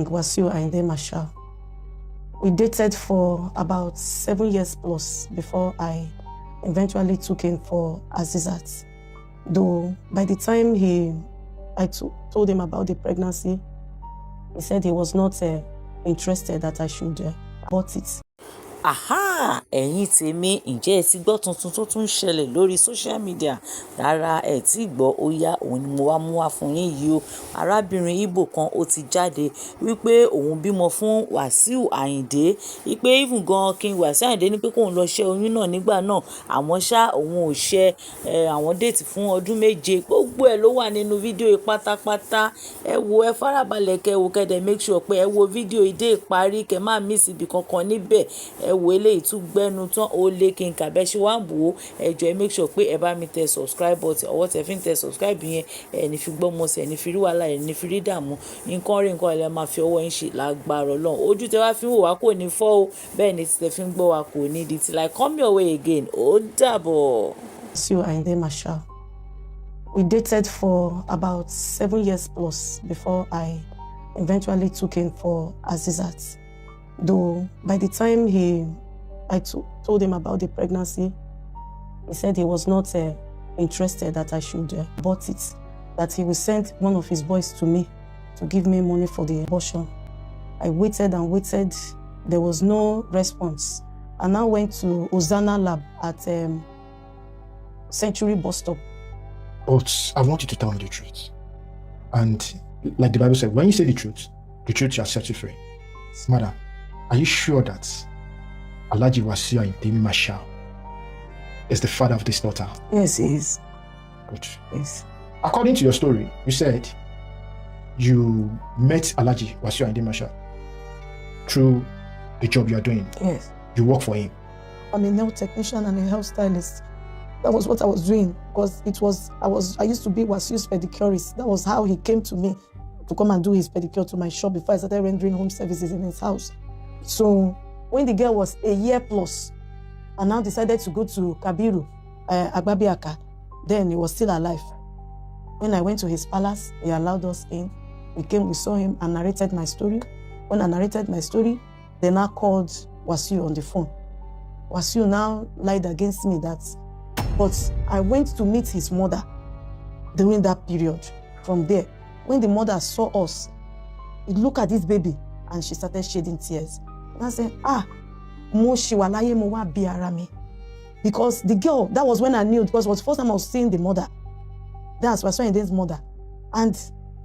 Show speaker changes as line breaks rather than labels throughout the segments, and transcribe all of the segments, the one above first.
Wasiu, Ayinde. We dated for about 7 years plus before I eventually took him for Azizat. Though by the time I told him about the pregnancy, he said he was not interested, that I should abort it.
Aha, ẹ̀yin tèmi, ǹjẹ́ ẹ ti gbọ́ tuntun tó tún ń ṣẹlẹ̀ lórí social media? Rárá, ẹ ti gbọ́, ó yá, òun ni mo wá mú wá fún yín yìí o. Arábìnrin Igbo kan ó ti jáde wípé òun bímọ fún Wasiu Ayinde, wípé even gan King Wasiu Ayinde ní pé kóun lọ ṣẹ́ oyún náà nígbà náà, àmọ́ ṣá òun ò ṣẹ́, àwọn déètì fún ọdún 7. Gbogbo ẹ̀ ló wà nínú fídíò yìí pátápátá. Ẹ wo, ẹ farabalẹ̀ kẹ́ wo, kẹ́dẹ̀ make sure pé ẹ wo fídíò yìí dé ìparí, kẹ́ má miss ibi kankan níbẹ̀. Ẹ wo eléyìí tún gbẹ́nu tán, ó lé kí n kà bẹ́ ṣe wá ń wò ó. Ẹ jọ̀ọ́ ẹ make sure pé ẹ bá mi tẹ subscribe button, ọwọ́ tẹ fi ń tẹ subscribe yẹn, ẹ ní fi gbọ́ mọ́ sí, ẹ ní fi rí wàhálà, ẹ ní fi rí dààmú. Nǹkan rí nǹkan ẹ máa fi ọwọ́ yín ṣe lágbára Ọlọ́run. Ojú tẹ wá fi ń wò wá kò ní fọ́ o, bẹ́ẹ̀ ni tẹ fi ń gbọ́ wá kò ní di ti. Like, come your way again. Ó dàbọ̀.
Wasiu Ayinde. We dated for about 7 years plus before I eventually took him for Azizat. Though by the time I told him about the pregnancy, he said he was not interested, that I should abort it, that he will send one of his boys to me to give me money for the abortion. I waited and waited. There was no response. I now went to Ozana Lab at Century Bus Stop.
But I want you to tell me the truth. And like the Bible said, when you say the truth shall set you free. Madam, are you sure that Alhaji Wasiu Ayinde is the father of this daughter?
Yes, he is.
Good.
Yes.
According to your story, you said you met Alhaji Wasiu Ayinde through the job you are doing.
Yes.
You work for him.
I'm a nail technician and a hairstylist. That was what I was doing, because I used to be Wasiu's pedicurist. That was how he came to me to come and do his pedicure to my shop before I started rendering home services in his house. So when the girl was a year plus, I now decided to go to Kabiru, Agbabiaka. Then he was still alive. When I went to his palace, he allowed us in. We saw him and narrated my story. When I narrated my story, they now called Wasiu on the phone. Wasiu now lied against me but I went to meet his mother during that period. From there, when the mother saw us, he looked at this baby and she started shedding tears. And I said, mo shiwalaye mo wa bi ara mi. Because the girl, that was when I knew, because it was the first time I was seeing the mother. That's Wasiu Ayinde's mother. And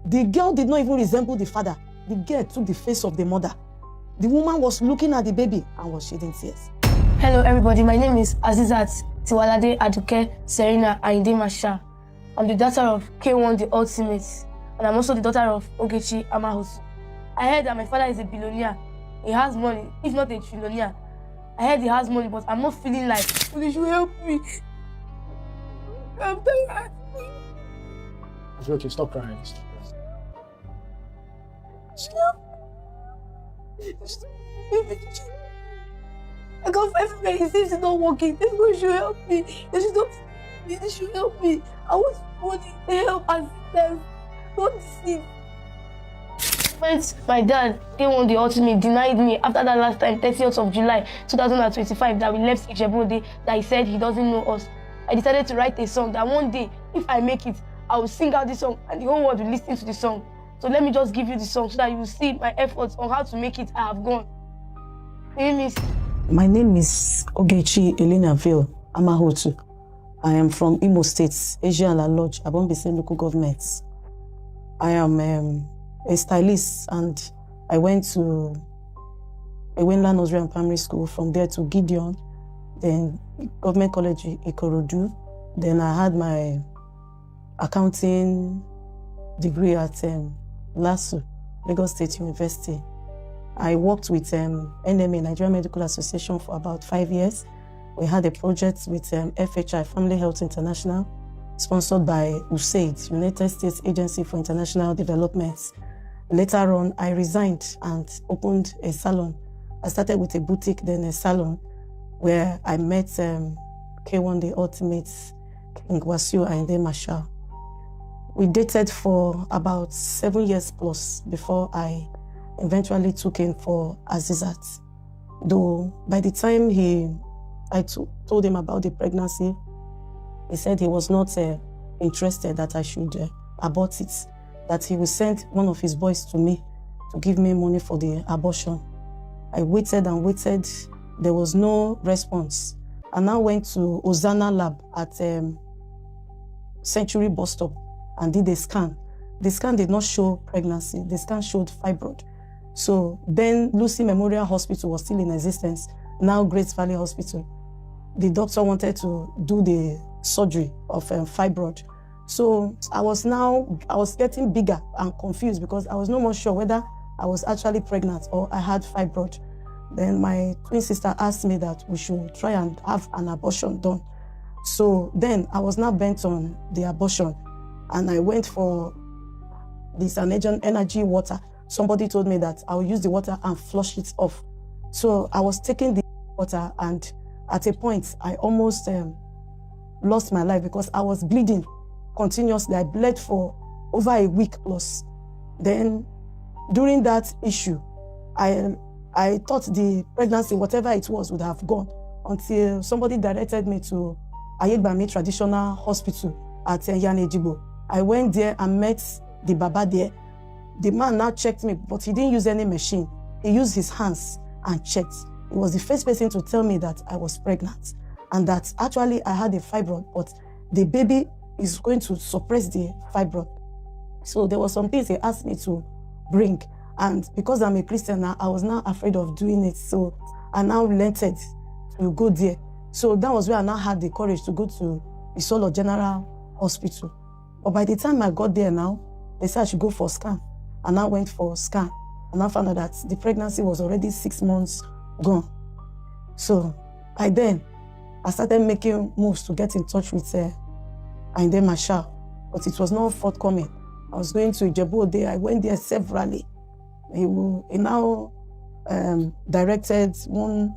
the girl did not even resemble the father. The girl took the face of the mother. The woman was looking at the baby and was shedding tears.
Hello everybody, my name is Azizat Tiwalade Aduke Serena Ayinde. I'm the daughter of K1 the Ultimate, and I'm also the daughter of Ogechi Amahusu. I heard that my father is a billionaire. He has money, if not a trillionaire. I heard he has money, but I'm not feeling like, please you help me. I'm tired.
It's okay, stop crying.
I can't find everywhere. He seems it's not working. This girl should help me. This should help me. I want money, help, assistance. Don't deceive. My dad, K1 the Ultimate, denied me after that last time, 30th of July 2025, that we left Ijebu, that he said he doesn't know us. I decided to write a song that one day, if I make it, I will sing out the song and the whole world will listen to the song. So let me just give you the song so that you will see my efforts on how to make it. I have gone.
My name is Ogechi Elinaville Amahutu. I am from Imo State, Asia La Lodge, Abombise local government. I am a stylist, and I went to Ewenla Nursery and Primary School, from there to Gideon, then Government College Ikorodu. Then I had my accounting degree at LASU, Lagos State University. I worked with NMA, Nigerian Medical Association, for about 5 years. We had a project with FHI, Family Health International, sponsored by USAID, United States Agency for International Development. Later on, I resigned and opened a salon. I started with a boutique, then a salon, where I met K1 the Ultimate, King Wasiu Ayinde. We dated for about 7 years plus before I eventually took in for Azizat. Though by the time I told him about the pregnancy, he said he was not interested that I should abort it, that he would send one of his boys to me to give me money for the abortion. I waited and waited. There was no response. I now went to Ozana lab at Century bus stop and did a scan. The scan did not show pregnancy. The scan showed fibroid. So then Lucy Memorial Hospital was still in existence, now Great Valley Hospital. The doctor wanted to do the surgery of fibroid. So I was getting bigger and confused because I was no more sure whether I was actually pregnant or I had fibroid. Then my twin sister asked me that we should try and have an abortion done. So then I was now bent on the abortion, and I went for this energy water. Somebody told me that I'll use the water and flush it off. So I was taking the water, and at a point I almost lost my life because I was bleeding continuously. I bled for over a week plus. Then during that issue, I thought the pregnancy, whatever it was, would have gone until somebody directed me to Ayinde Traditional Hospital at Yanejibo. I went there and met the Baba there. The man now checked me, but he didn't use any machine. He used his hands and checked. He was the first person to tell me that I was pregnant and that actually I had a fibroid, but the baby is going to suppress the fibroid. So there were some things he asked me to bring. And because I'm a Christian now, I was now afraid of doing it. So I now relented to go there. So that was where I now had the courage to go to the Soro General Hospital. But by the time I got there now, they said I should go for a scan. And I went for a scan. And I found out that the pregnancy was already 6 months gone. So I started making moves to get in touch with Ayinde Marshal, but it was not forthcoming. I was going to Ijebu. I went there severally. He now directed one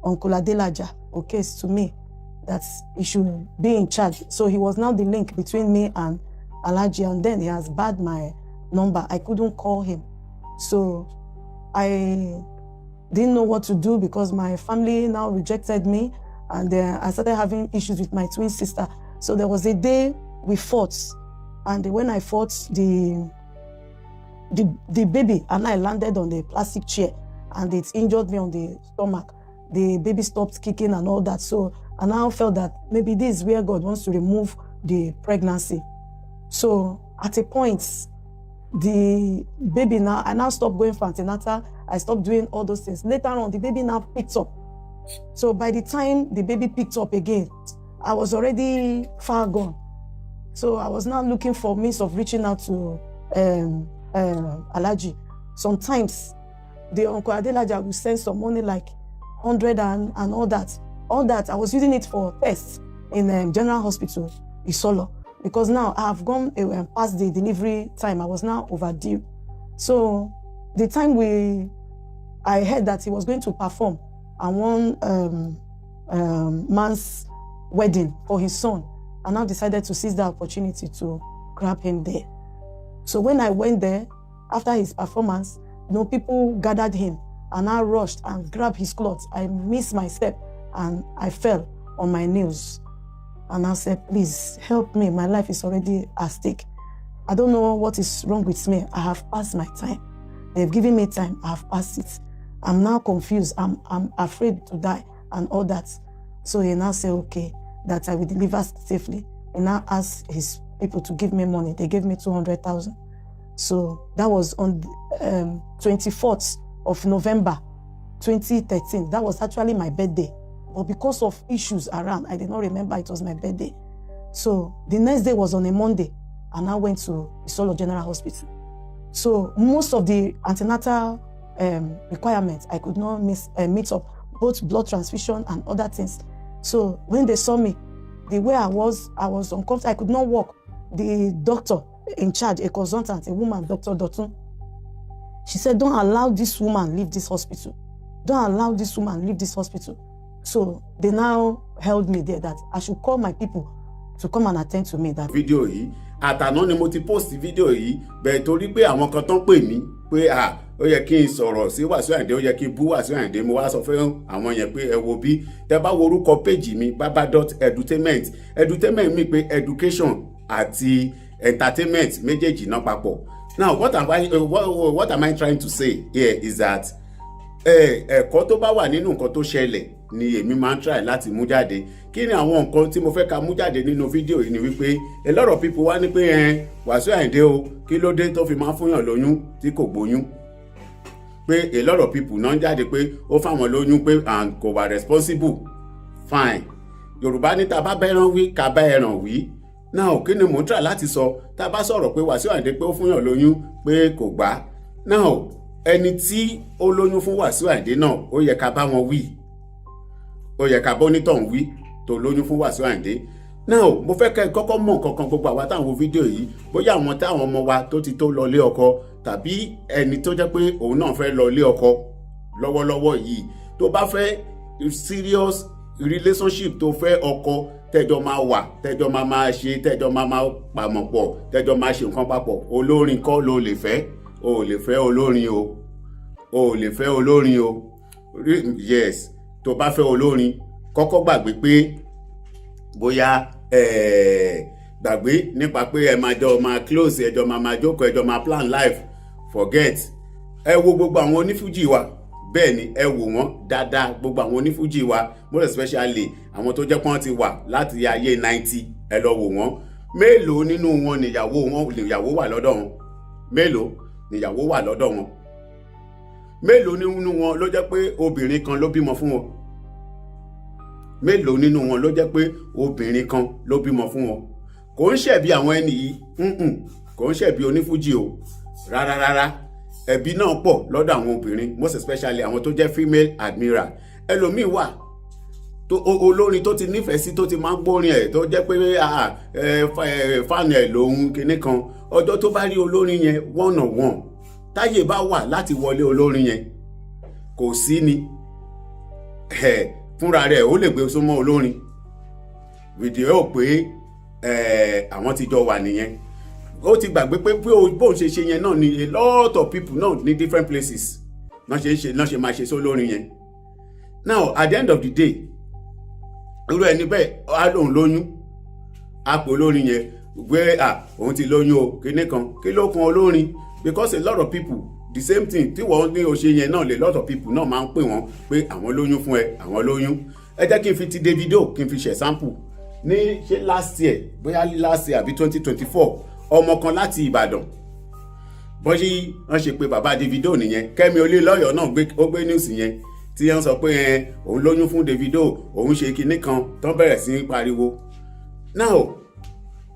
Uncle Adelaja case to me that he should be in charge. So he was now the link between me and Alhaji, and then he has barred my number. I couldn't call him. So I didn't know what to do because my family now rejected me, and I started having issues with my twin sister. So there was a day we fought, and when I fought, the baby and I landed on the plastic chair, and it injured me on the stomach. The baby stopped kicking and all that. So I now felt that maybe this is where God wants to remove the pregnancy. So at a point, the baby I now stopped going for antenatal. I stopped doing all those things. Later on, the baby now picked up. So by the time the baby picked up again, I was already far gone. So I was now looking for means of reaching out to Alhaji. Sometimes the Uncle Adelaja will send some money like 100 and all that. All that, I was using it for tests in General Hospital, Isolo, because now I have gone past the delivery time. I was now overdue. So the time I heard that he was going to perform at one man's wedding for his son, I now decided to seize the opportunity to grab him there. So when I went there, after his performance, people gathered him, and I rushed and grabbed his clothes. I missed my step and I fell on my knees. And I said, please help me. My life is already at stake. I don't know what is wrong with me. I have passed my time. They've given me time. I have passed it. I'm now confused. I'm afraid to die and all that. So he now said, okay, that I will deliver safely. He now asked his people to give me money. They gave me 200,000. So that was on 24th of November, 2013. That was actually my birthday. But because of issues around, I did not remember it was my birthday. So the next day was on a Monday, and I went to Soro General Hospital. So most of the antenatal requirements, I could not meet up, both blood transfusion and other things. So when they saw me, the way I was uncomfortable. I could not walk. The doctor in charge, a consultant, a woman, Dr. Dotun, she said, don't allow this woman leave this hospital. Don't allow this woman leave this hospital. So they now held me there that I should call my people to come and attend to me. That
video yìí àtàná ni mo ti post video yìí bẹ́ẹ̀ torí pé àwọn kan tán pè mí pé ó yẹ kí n sọ̀rọ̀ sí Wasiu Ayinde, ó yẹ kí n bú Wasiu Ayinde. Mo wá sọ fún àwọn yẹn pé ẹ wo bí tẹ́ bá wo orúkọ péjì mi baba.edutainment mi pé education àti entertainment méjèèjì náà papọ̀. Now what am I trying to say here is that ẹ̀kọ́ tó bá wà nínú nǹkan tó ṣẹlẹ̀ ni èmi máa ń try láti mú jáde. Kí ni àwọn nǹkan tí mo fẹ́ ká mú jáde nínú fídíò yìí ni wípé a lot of people wá ní pé Wasiu Ayinde o kí ló dé tó fi máa ń fúnyàn lóyún tí kò gbóyún, pé a lot of people náà jáde pé ó fáwọn lóyún pé and kò wà responsible. Fine, Yorùbá ní tá bá bẹ́ràn wí ká bá ẹran wí. Now kí ni mo ń try láti sọ tá bá sọ̀rọ̀ pé Wasiu Ayinde pé ó fúnyàn lóyún pé kò gbà. Now ẹni tí ó lóyún fún Wasiu Ayinde náà ó yẹ ká bá wọn wí, ó yẹ ká bá onítọ̀hún wí tó lóyún fún Wasiu Ayinde. Now mo fẹ́ kẹ́ kọ́kọ́ mọ̀ kankan gbogbo àwa táwọn fídíò yìí, bóyá àwọn táwọn ọmọ wa tó ti tó lọ lé ọkọ tàbí ẹni tó jẹ́ pé òun náà fẹ́ lọ lé ọkọ lọ́wọ́lọ́wọ́ yìí, tó bá fẹ́ serious relationship tó fẹ́ ọkọ tẹ́jọ́ máa wà, tẹ́jọ́ máa ṣe, tẹ́jọ́ máa pàmọ̀ pọ̀, tẹ́jọ́ máa ṣe nǹkan papọ̀, olórin kọ́ ló lè fẹ́, o lè fẹ́ olórin o lè fẹ́ olórin o. Yes, tó bá fẹ́ olórin kọ́kọ́ gbàgbé pé bóyá gbàgbé nípa pé ẹ máa jọ máa close, ẹjọ́ máa jókòó, ẹjọ́ máa plan life, forget. Ẹ wo gbogbo àwọn onífújì wa, bẹ́ẹ̀ ni ẹ wò wọ́n dáadáa, gbogbo àwọn onífújì wa most especially àwọn tó jẹ́ pọ́n ti wà láti ayé 90, ẹ lọ wò wọ́n. Mélòó nínú wọn níyàwó wà lọ́dọ̀ wọn? Mélòó níyàwó wà lọ́dọ̀ wọn? Mélòó nínú wọn ló jẹ́ pé obìnrin kan ló bímọ fún wọn? Mélòó nínú wọn ló jẹ́ pé obìnrin kan ló bímọ fún wọn? Kò ń ṣẹ̀bi àwọn ẹni yìí, kò ń ṣẹ̀bi onífújì o rárá. Ẹ̀bi náà pọ̀ lọ́dọ̀ àwọn obìnrin, most especially àwọn tó jẹ́ female admiral. Ẹlòmíì wà tó olórin tó ti nífẹ̀ẹ́ sí, tó ti máa ń gbórin ẹ̀, tó jẹ́ pé fan ẹ̀ lòun kinní kan. Ọjọ́ tó bá rí olórin yẹn one on one, táyè bá wà láti wọlé olórin yẹn, kò sí ni fúnra rẹ̀ ó lè gbé súnmọ́ olórin, fídíò pé àwọn ti jọ wà nìyẹn. Ó ti gbàgbé pé bóun ṣe yẹn náà ni a lot of people náà ní different places náà ṣe máa ṣe sólórin yẹn. Now at the end of the day, irú ẹni bẹ́ẹ̀ á lóun lóyún, á pè olórin yẹn gbé òun ti lóyún o kíní kan, kí ló kan olórin? Because a lot of people the same thing tí wọ́n ní o ṣe yẹn náà, a lot of people náà máa ń pè wọ́n pé àwọn lóyún fún ẹ, àwọn lóyún. Ẹ jẹ́ kí n fi ti Davido kí n fi ṣe sample. Ní ṣe last year àbí 2024, ọmọ kan láti Ìbàdàn, bọ́sí wọ́n ṣe pé bàbá Davido nìyẹn. Kẹ́mi Olélọ́yọ̀ náà ó gbé news yẹn tí wọ́n sọ pé òun lóyún fún Davido, òun ṣe kinní kan, tán bẹ̀rẹ̀ sí pariwo. Now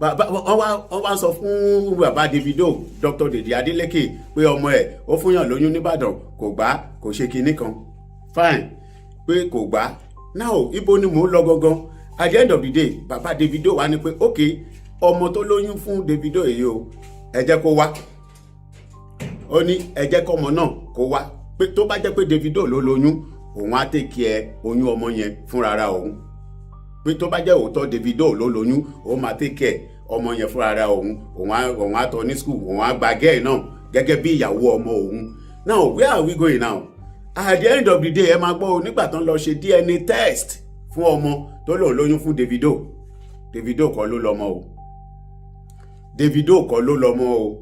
wọ́n wá sọ fún bàbá Davido, Dr. Dèjì Adélékè, pé ọmọ ẹ̀ ó fúnyàn lóyún nìbàdàn, kò gbà, kò ṣe kinní kan. Fine, pé kò gbà. Now ibo ni mò ń lọ gangan? At the end of the day, bàbá Davido wá ní pé okay, ọmọ tó lóyún fún Davido èyí o, ẹ jẹ́ kó wá. Ó ní ẹ jẹ́ kọ́mọ náà kó wá, pé tó bá jẹ́ pé Davido ló lóyún, òun á take care oyún ọmọ yẹn fúnra òun. Pé tó bá jẹ́ òótọ́ Davido ló lóyún, òun máa take care ọmọ yẹn fúnra òun á tọ́ ní school, òun á gba gẹ́ẹ̀ náà gẹ́gẹ́ bí ìyàwó ọmọ òun. Now where are we going now? At the end of the day, ẹ máa gbọ́ nígbà tán lọ ṣe DNA test fún ọmọ tó lòun lóyún fún Davido. Davido kọ́ ló lọ́mọ o. Davido kọ́ ló lọ́mọ o.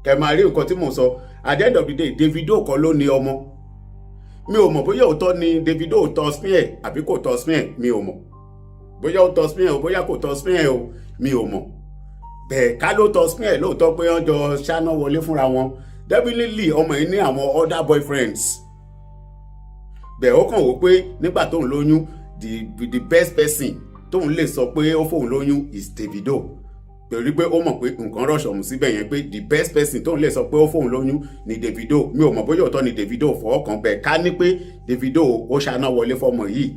Kẹ máa rí nǹkan tí mò ń sọ. At the end of the day, Davido kọ́ ló ní ọmọ. Mi ò mọ̀ bóyá òótọ́ ni Davido tọ́ smear àbí kò tọ́ smear, mi ò mọ̀. Bóyá ó tọ́ smear o, bóyá kò tọ́ smear o, mi ò mọ̀. Bẹ́ẹ̀ ká ló tọ́ smear lóòótọ́ pé wọ́n jọ ṣáná wọlé fúnra wọn. Definitely ọmọ yìí ní àwọn other boyfriends. Bẹ́ẹ̀ ó kàn wò pé nígbà tóun lóyún, the best person tóun lè sọ pé ó fóun lóyún is Davido. Torí pé ó mọ̀ pé nǹkan rọ̀ṣọ̀mù síbẹ̀ yẹn, pé the best person tóun lè sọ pé ó fóun lóyún ni Davido. Mi ò mọ̀ bóyá òótọ́ ni Davido fọwọ́ kan bẹ́ẹ̀ ká ní pé Davido ó ṣáná wọlé fọmọ yìí.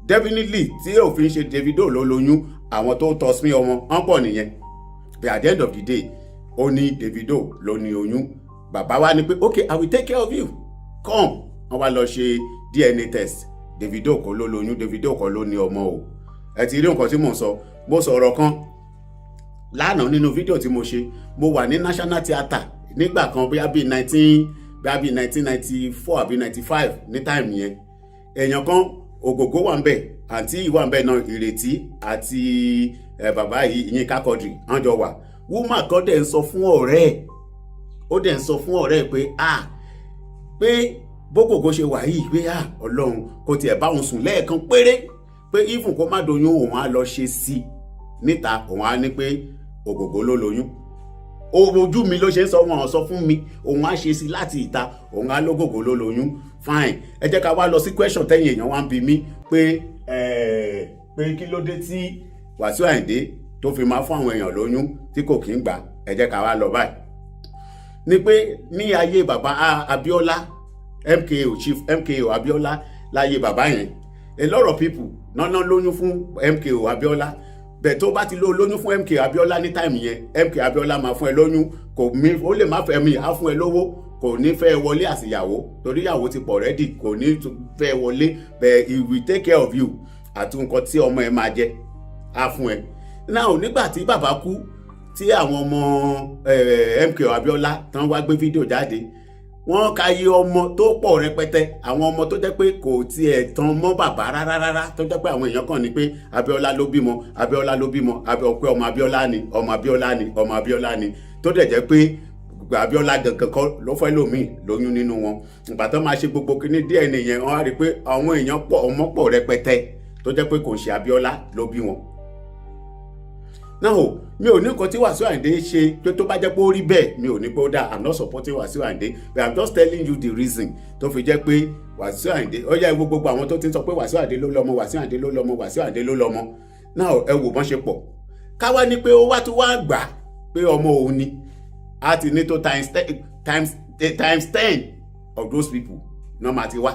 Definitely tí òfin ṣe Davido ló lóyún, àwọn tó tọ́ sí ọmọ wọn pọ̀ nìyẹn. But at the end of the day, ó ní Davido ló ní oyún. Bàbá wa ní pé okay, I will take care of you, come. Wọ́n wá lọ ṣe DNA test. Davido kọ́ ló lóyún, Davido kọ́ ló ní ọmọ o. Ẹ ti rí nǹkan tí mò ń sọ. Mo sọ̀rọ̀ kan lánàá nínú fídíò tí mo ṣe. Mo wà ní National Theatre nígbà kan bóyá bíi 1994 àbí 95 ní táìmù yẹn èèyàn kan Ògògó wà ń bẹ̀ àǹtí ìwà ń bẹ̀ náà Ìrètí àti bàbá yìí Yínká Quadri wọ́n jọ wà. Woman kan dẹ̀ ń sọ fún ọ̀rẹ́ ẹ̀ ó dẹ̀ ń sọ fún ọ̀rẹ́ ẹ̀ pé bógògó ṣe wà yìí pé Ọlọ́run kò tiẹ̀ bá òun sùn lẹ́ẹ̀kan péré pé even kó má doyún òun á lọ ṣe sí níta òun á ní pé Ògògó ló lóyún. Ojú mi ló ṣe ń sọ wọn sọ fún mi òun á ṣe sí láti ìta òun á lógògó ló lóyún fine. Ẹ jẹ́ ká wá lọ sí question tẹ́yìn èèyàn wá ń bi mí pé kí ló dé tí Wasiu Ayinde tó fi máa fún àwọn èèyàn lóyún tí kò kí ń gbà. Ẹ jẹ́ ká wá lọ báyìí ni pé ní ayé bàbá Abíọ́lá MKO Chief MKO Abíọ́lá láyé bàbá yẹn a lot of people náà lóyún fún MKO Abíọ́lá bẹ́ẹ̀ tó bá ti lóyún fún MKO Abíọ́lá ní táìmù yẹn MKO Abíọ́lá máa fún ẹ lóyún ó lè má fẹ́ mi á fún ẹ lówó kò ní fẹ́ wọlé àsìyàwó torí ìyàwó ti pọ̀ rẹ́dì kò ní fẹ́ wọlé but he will take care of you àti nǹkan tí ọmọ ẹ máa jẹ á fún ẹ. Now nígbà tí bàbá kú tí àwọn ọmọ MKO Abíọ́lá tán wá gbé fídíò jáde wọ́n ka iye ọmọ tó pọ̀ rẹpẹtẹ àwọn ọmọ tó jẹ́ pé kò tiẹ̀ tán mọ́ bàbá rárá tó jẹ́ pé àwọn èèyàn kàn ní pé Abíọ́lá ló bímọ Abíọ́lá ló bímọ ọpẹ́ ọmọ Abíọ́lá ni ọmọ Abíọ́lá ni ọmọ Abíọ́lá ni tó dẹ̀ jẹ́ pé Abíọ́lá gangan kọ́ ló fẹ́ lòmíì lóyún nínú wọn. Ìgbà tó máa ṣe gbogbo kíní díẹ̀ nìyẹn wọ́n á rí i pé àwọn èèyàn pọ̀ ọmọ pọ̀ rẹpẹtẹ tó jẹ́ pé kò ń ṣe Abíọ́lá ló bí wọn. Now mi ò ní nǹkan tí Wasiu Ayinde ṣe pé tó bá jẹ́ pé ó rí bẹ́ẹ̀ mi ò ní pé ó dáa. I'm not supporting Wasiu Ayinde but I'm just telling you the reason tó fi jẹ́ pé Wasiu Ayinde ó yẹ gbogbo àwọn tó ti ń sọ pé Wasiu Ayinde ló lọ́mọ Wasiu Ayinde ló lọ́mọ Wasiu Ayinde ló lọ́mọ. Now ẹ wò bọ́n ṣe pọ̀ káwá ní pé ó wá tún wá gbà pé ọmọ òun ni a ti ní tó times 10 of those people náà máa ti wá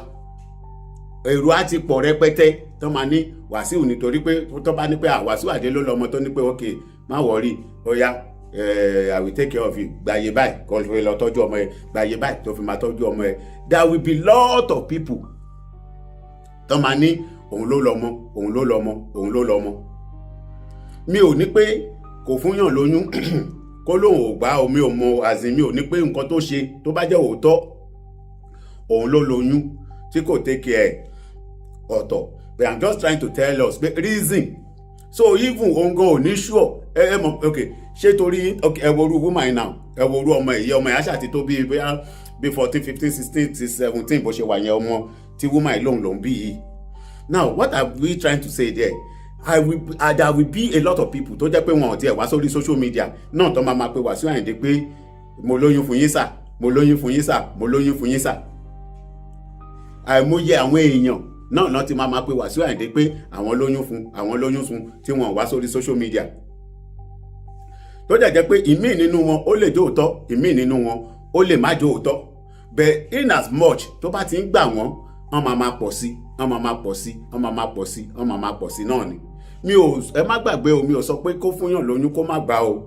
èrò á ti pọ̀ rẹpẹtẹ tó máa ní Wasiu nítorí pé tó bá ní pé Wasiu Ayinde ló lọ́mọ tó ní pé ok má wọrí ó yá I will take care of you gbàyè báyìí kó fi lọ tọ́jú ọmọ ẹ gbàyè báyìí tó fi máa tọ́jú ọmọ ẹ. There will be lot of people tó máa ní òun ló lọ́mọ òun ló lọ́mọ òun ló lọ́mọ. Mi ò ní pé kò fúnyàn lóyún kó lóun ò gbá omi ò mọ àzìn mi ò ní pé nǹkan tó ṣe tó bá jẹ́ òótọ́ òun ló lóyún tí kò take care ọ̀tọ̀ but I'm just trying to tell us the reason. So even ongo ò ní sure okay ṣé torí ẹ wo orú woman now ẹ wo orú ọmọ èyí ọmọ àṣà ti tó bí 14 15 16 17 bó ṣe wà yẹn ọmọ tí woman lòun lòun bí yìí. Now what are we trying to say there? There will be a lot of people tó jẹ́ pé wọn ò tiẹ̀ wá sórí social media náà tó máa pe Wasiu Ayinde pé mo lóyún fún yín sà mo lóyún fún yín sà mo lóyún fún yín sà. Àìmọye àwọn èèyàn náà ti máa pe Wasiu Ayinde pé àwọn lóyún fún tí wọn wá sórí social media. Tó jẹ́ pé ìmíì nínú wọn ó lè jó òótọ́ ìmíì nínú wọn ó lè má jó òótọ́ but in as much tó bá ti ń gbà wọ́n máa pọ̀ sí náà ni. Mi ò ẹ má gbàgbé o mi ò sọ pé kó fúnyàn lóyún kó má gbà o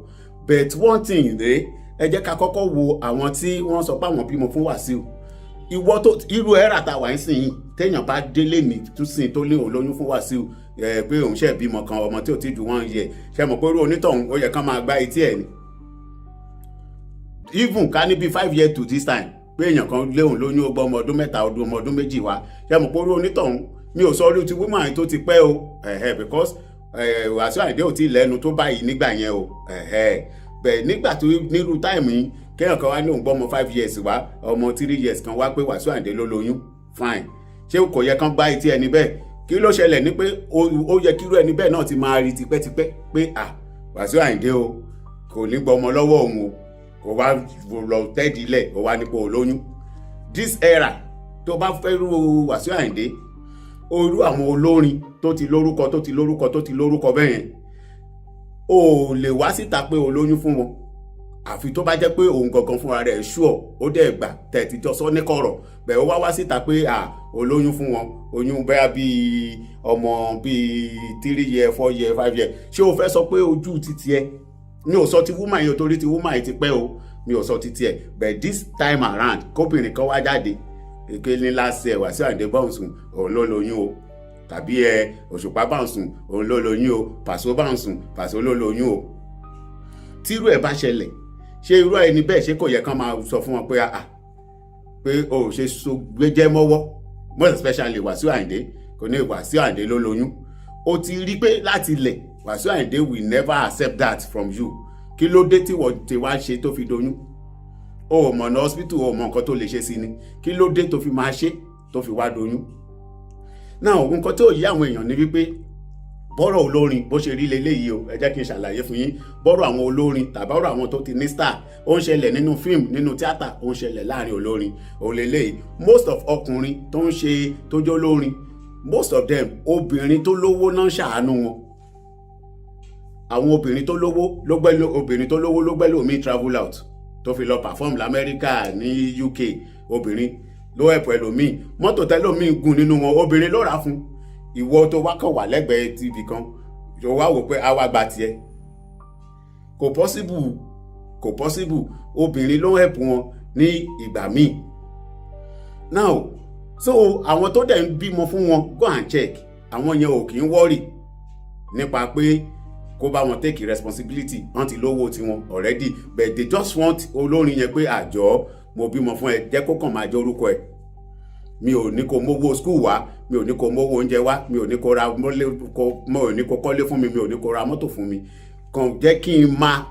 but one thing rèé ẹ jẹ́ ká kọ́kọ́ wo àwọn tí wọ́n sọ pé àwọn bímọ fún Wasiu. Ìwọ tó irú ẹ̀rà tá wà ń sìn yìí téèyàn bá délé ní túsìn tó lé òun lóyún fún Wasiu pé òun ṣe bímọ kan ọmọ tí ò ti ju 1 year ṣe mọ̀ pé irú onítọ̀hún ó yẹ kán máa gbá etí ẹ̀ ni. Even ká ní bí 5 years to this time pé èèyàn kan lé òun lóyún ó gbọ́ ọmọ ọdún 3 ọmọ ọdún 2 wá ṣe mọ̀ pé irú onítọ̀hún mi ò sọ orí ti woman tó ti pẹ́ o because Wasiu Ayinde ò tí lẹ́nu tó báyìí nígbà yẹn o bẹ́ẹ̀ nígbà tó nírú táìmù yìí kéèyàn kan wá ní òun gbọ́ ọmọ 5 years wá ọmọ 3 years kan wá pé Wasiu Ayinde ló lóyún fine ṣé kò yẹ kán gbá etí ẹni bẹ́ẹ̀ kí ló ṣẹlẹ̀ ní pé ó yẹ kírú ẹni bẹ́ẹ̀ náà ti máa rí tipẹ́tipẹ́ pé Wasiu Ayinde o kò ní gbọ́ ọmọ lọ́wọ́ òun o kò wá lọ tẹ́ẹ̀dílẹ̀ ó wá nípa olóyún. This era tó bá fẹ́ rú Wasiu Ayinde orú àwọn olórin tó ti lórúkọ bẹ́ẹ̀ yẹn o lè wá síta pé olóyún fún wọn àfi tó bá jẹ́ pé òun gangan fúnra rẹ̀ ṣúọ̀ ó dẹ̀ gbà tẹ̀tí jọ sọ ní kọ̀rọ̀ bẹ́ẹ̀ ó wá síta pé olóyún fún wọn oyún bẹ́ẹ̀ bíi ọmọ bíi 3 years 4 years 5 years ṣé o fẹ́ sọ pé ojú títí ẹ mi ò sọ ti woman yìí torí ti woman yìí ti pẹ́ o mi ò sọ títí ẹ but this time around kóbìnrin kan wá jáde èké ní last year Wasiu Ayinde báǹsùn òun ló lóyún o tàbí Òṣùpá báǹsùn òun ló lóyún o Pàṣọ báǹsùn Pàṣọ ló lóyún o. Tírú ẹ̀ bá ṣẹlẹ̀ ṣé irú ẹni bẹ́ẹ̀ ṣé kò yẹ kán máa sọ fún wọn pé pé o ò ṣe so gbéjẹ́ mọ́wọ́, most especially Wasiu Ayinde, kò ní Wasiu Ayinde ló lóyún. O ti rí pé láti ilẹ̀ Wasiu Ayinde will never accept that from you. Kí ló dé tí wọ́n ti wá ṣe tó fi doyún? O ò mọ̀ ní hospital, o ò mọ̀ nǹkan tó lè ṣe sí ni. Kí ló dé tó fi máa ṣe tó fi wá doyún? Now nǹkan tó yí àwọn èèyàn ni wípé bọ́rọ̀ olórin bó ṣe rí leléyìí o, ẹ jẹ́ kí n ṣàlàyé fún yín. Bọ́rọ̀ àwọn olórin tàbí ọ̀rọ̀ àwọn tó ti ní star ó ń ṣẹlẹ̀ nínú fíìmù, nínú tíátà, ó ń ṣẹlẹ̀ láàrin olórin. Òun leléyìí, most of ọkùnrin tó ń ṣe tó jẹ́ olórin, most of them obìnrin tó lówó náà ṣàánú wọn. Àwọn obìnrin tó lówó ló gbẹ́ lómi travel out tó fi lọ perform l'Amẹ́ríkà, ní UK. Obìnrin ló ẹ̀pọ̀ ẹlòmíì, mọ́tò tẹ́lòmíì gùn nínú wọn, obìnrin ló rà fún. Ìwọ tó wá kàn wà lẹ́gbẹ̀ẹ́ TV kan yóò wá wò pé a wá gba tiẹ̀. Kò possible, obìnrin ló help wọn ní ìgbà míì. Now so àwọn tó dẹ̀ ń bímọ fún wọn, go and check, àwọn yẹn ò kì í worry nípa pé kó bá wọn take responsibility, wọ́n ti lówó tiwọn already, but they just want olórin yẹn pé àjọ mo bímọ fún ẹ, jẹ́ kó kàn máa jẹ́ orúkọ ẹ. Mi ò ní kó mówó school wá, mi ò ní kó mówó oúnjẹ wá, mi ò ní kó ra kọ́lé fún mi, mi ò ní kó ra mọ́tò fún mi. Kàn jẹ́ kí n máa